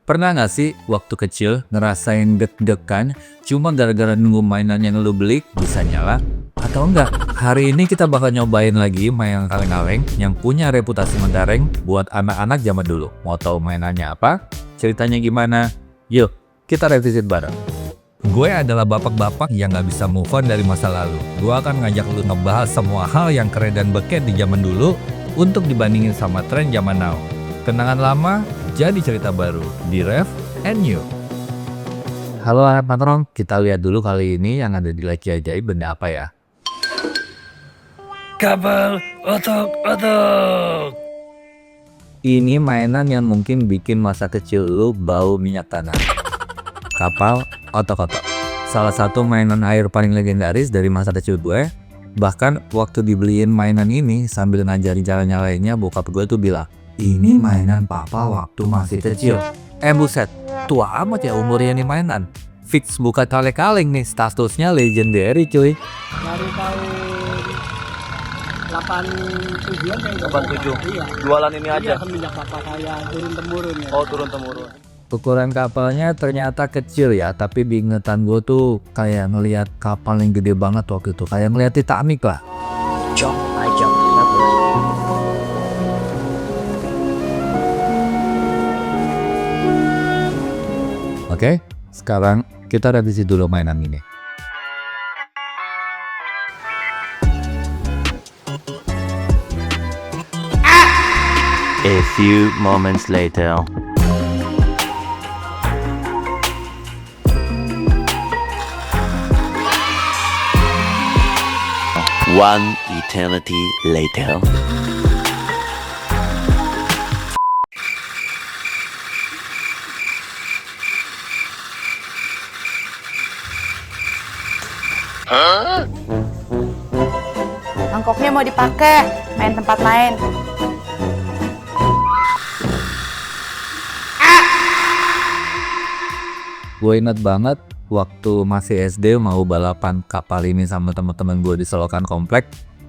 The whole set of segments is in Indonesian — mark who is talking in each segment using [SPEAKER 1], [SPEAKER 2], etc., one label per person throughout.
[SPEAKER 1] Pernah gak sih waktu kecil ngerasain deg-degan cuma gara-gara nunggu mainan yang lu beli bisa nyala? Atau enggak, hari ini kita bakal nyobain lagi mainan kaleng-kaleng yang punya reputasi mentereng buat anak-anak zaman dulu. Mau tahu mainannya apa? Ceritanya gimana? Yuk, kita revisit bareng. Gue adalah bapak-bapak yang gak bisa move on dari masa lalu. Gue akan ngajak lu ngebahas semua hal yang keren dan beket di zaman dulu untuk dibandingin sama tren zaman now. Kenangan lama jadi cerita baru di Rev and New. Halo anak patron, kita lihat dulu kali ini yang ada di Leci Ajaib benda apa ya? Kapal otok-otok. Ini mainan yang mungkin bikin masa kecil lu bau minyak tanah. Kapal otok-otok, salah satu mainan air paling legendaris dari masa kecil gue. Bahkan waktu dibeliin mainan ini sambil ngajarin cara nyalainnya, bokap gue tuh bilang, "Ini mainan papa waktu masih kecil." Buset, tua amat ya umurnya nih mainan. Fix bukan kaleng-kaleng nih, statusnya legendary cuy.
[SPEAKER 2] Dari tahun 87-an kayak
[SPEAKER 3] 87.
[SPEAKER 2] Iya.
[SPEAKER 3] Jualan ini aja.
[SPEAKER 2] Iya, semenjak papa kayak turun-temurun ya.
[SPEAKER 3] Oh, turun-temurun.
[SPEAKER 1] Ukuran kapalnya ternyata kecil ya, tapi di ingetan gue tuh kayak ngelihat kapal yang gede banget waktu itu. Kayak ngeliat Titanic lah.
[SPEAKER 2] Jok, aja.
[SPEAKER 1] Oke, sekarang kita revisi dulu mainan ini.
[SPEAKER 4] A few moments later. One eternity later.
[SPEAKER 5] Mangkoknya mau dipakai, main tempat lain.
[SPEAKER 1] Gue inget banget waktu masih SD mau balapan kapal ini sama teman-teman gue di selokan komplek,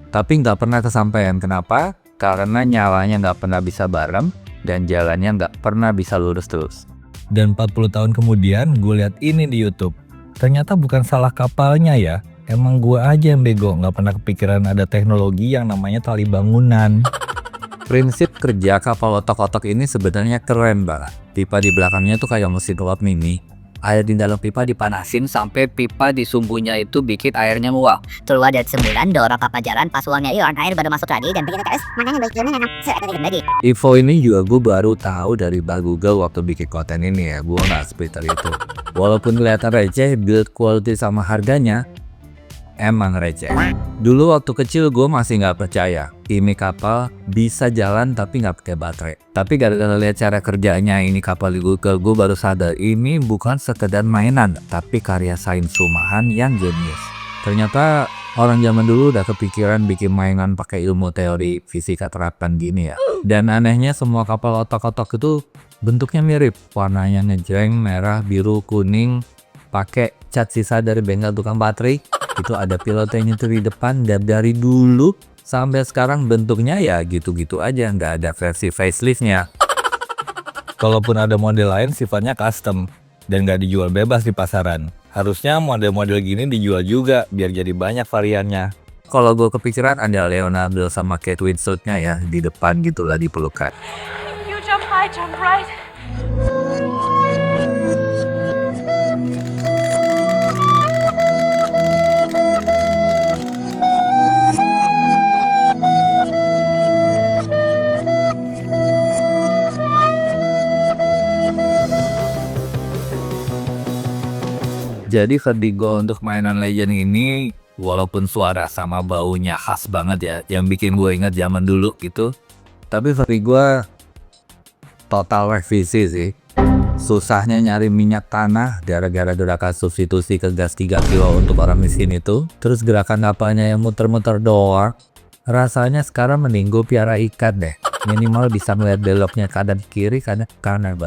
[SPEAKER 1] tapi nggak pernah kesampaian. Kenapa? Karena nyalanya nggak pernah bisa bareng dan jalannya nggak pernah bisa lurus terus. Dan 40 tahun kemudian gue lihat ini di YouTube. Ternyata bukan salah kapalnya ya, emang gue aja yang bego nggak pernah kepikiran ada teknologi yang namanya tali bangunan. Prinsip kerja kapal otok-otok ini sebenarnya keren banget. Pipa di belakangnya tuh kayak mesin uap mini. Air di dalam pipa dipanasin sampai pipa di sumbunya itu bikin airnya nguap.
[SPEAKER 6] Keluar dari semburan, dorong kapal jalan, pas uangnya hilang, air baru masuk lagi dan bikin KS. Makanya bagiannya enak, dikit lagi.
[SPEAKER 1] Info ini juga gue baru tahu dari Bang Google waktu bikin konten ini ya. Gue nggak sepitar itu. Walaupun kelihatan receh, build quality sama harganya emang receh. Dulu waktu kecil gue masih nggak percaya ini kapal bisa jalan tapi nggak pakai baterai. Tapi gara-gara lihat cara kerjanya ini kapal di Google, gue baru sadar ini bukan sekedar mainan, tapi karya sains rumahan yang jenius. Ternyata orang zaman dulu udah kepikiran bikin mainan pakai ilmu teori fisika terapkan gini ya. Dan anehnya semua kapal otok-otok itu bentuknya mirip, warnanya ngejreng, merah, biru, kuning, pakai cat sisa dari bengkel tukang baterai. Itu ada pilotnya nyetir di depan, dan dari dulu sampai sekarang bentuknya ya gitu-gitu aja, nggak ada versi faceliftnya. Kalaupun ada model lain sifatnya custom dan nggak dijual bebas di pasaran. Harusnya model-model gini dijual juga biar jadi banyak variannya. Kalau gue kepikiran ada Leonardo sama Kate Winslet-nya ya di depan gitulah dipelukan.
[SPEAKER 5] You jump high, jump right.
[SPEAKER 1] Jadi vertigo untuk mainan Legend ini walaupun suara sama baunya khas banget ya, yang bikin gue ingat zaman dulu gitu. Tapi vertigo total revisi sih. Susahnya nyari minyak tanah gara-gara gerakan substitusi ke gas 3 kilo untuk orang miskin itu. Terus gerakan kapalnya yang muter-muter doang. Rasanya sekarang mending gue piara ikan deh. Minimal bisa melihat beloknya kanan kiri karena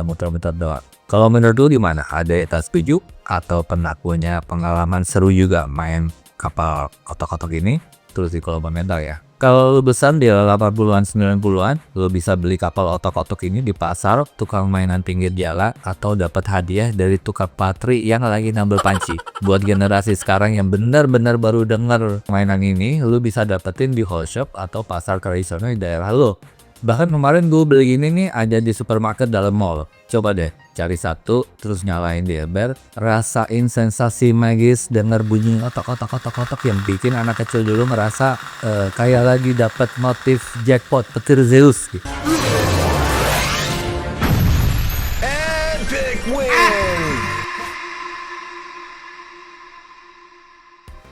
[SPEAKER 1] muter-muter doang. Kalau menurut lu gimana? Ada yang tak setuju? Atau pernah punya pengalaman seru juga main kapal otok-otok ini? tulis di kolom komentar ya. Kalau lu besar di 80-an 90-an, lu bisa beli kapal otok-otok ini di pasar, tukang mainan pinggir jalan, atau dapat hadiah dari tukang patri yang lagi nambel panci. Buat generasi sekarang yang benar-benar baru denger mainan ini, lu bisa dapetin di whole shop atau pasar tradisional di daerah lu. Bahkan kemarin gue beli ini nih ada di supermarket dalam mall. Coba deh cari satu, terus nyalain dia biar rasain sensasi magis denger bunyi otok-otok yang bikin anak kecil dulu merasa kayak lagi dapat motif jackpot petir Zeus gitu.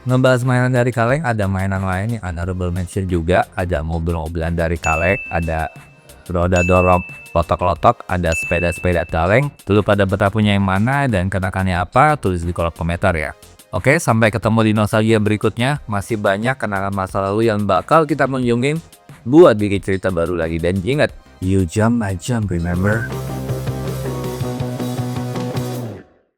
[SPEAKER 1] Ngebahas mainan dari kaleng, ada mainan lain yang honorable mention juga. Ada mobil-mobilan dari kaleng, ada roda dorong lotok-lotok, ada sepeda-sepeda kaleng. Lu pada betah punya yang mana dan kenakannya apa, tulis di kolom komentar ya. Oke, sampai ketemu di nostalgia berikutnya. Masih banyak kenangan masa lalu yang bakal kita kunjungin buat bikin cerita baru lagi. Dan ingat, you jump, I jump, remember?